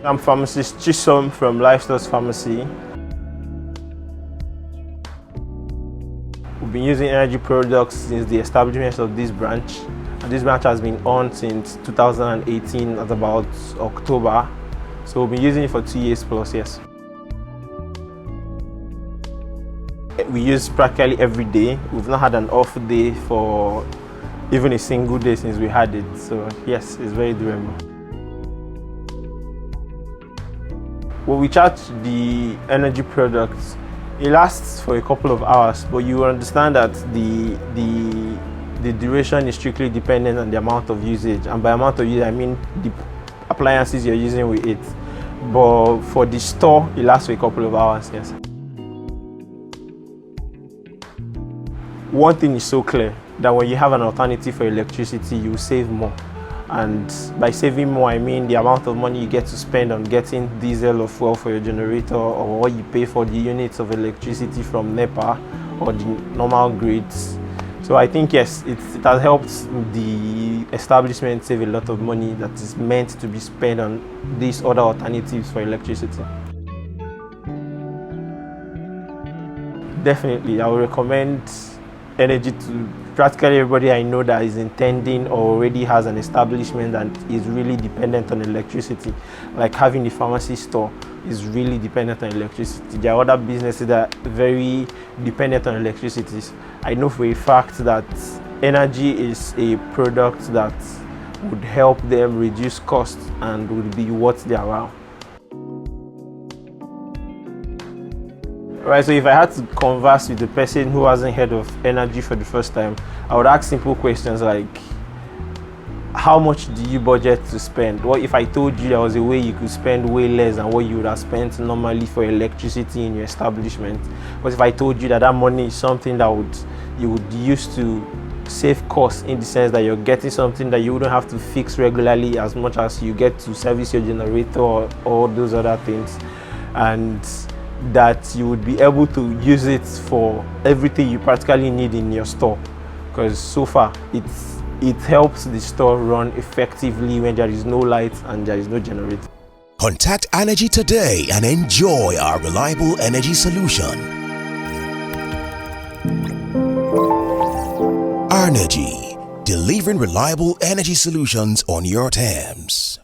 I'm pharmacist Chisom from Lifestyles Pharmacy. We've been using energy products since the establishment of this branch. And this branch has been on since 2018 at about October. So we've been using it for 2 years plus, yes. We use practically every day. We've not had an off day for even a single day since we had it. So yes, it's very durable. When we charge the energy products, it lasts for a couple of hours, but you understand that the duration is strictly dependent on the amount of usage. And by amount of usage, I mean the appliances you're using with it. But for the store, it lasts for a couple of hours, yes. One thing is so clear, that when you have an alternative for electricity, you save more. And by saving more, I mean the amount of money you get to spend on getting diesel or fuel for your generator, or what you pay for the units of electricity from NEPA or the normal grids. So I think, yes, it has helped the establishment save a lot of money that is meant to be spent on these other alternatives for electricity. Definitely, I would recommend energy to practically everybody I know that is intending or already has an establishment that is really dependent on electricity. Like having a pharmacy store is really dependent on electricity. There are other businesses that are very dependent on electricity. I know for a fact that energy is a product that would help them reduce costs and would be what they are. Right, so if I had to converse with the person who hasn't heard of energy for the first time, I would ask simple questions like, how much do you budget to spend? What if I told you there was a way you could spend way less than what you would have spent normally for electricity in your establishment? What if I told you that that money is something that you would use to save costs, in the sense that you're getting something that you wouldn't have to fix regularly as much as you get to service your generator or all those other things, and that you would be able to use it for everything you practically need in your store, because so far it helps the store run effectively when there is no light and there is no generator. Contact Arnergy today and enjoy our reliable energy solution. Arnergy, delivering reliable energy solutions on your terms.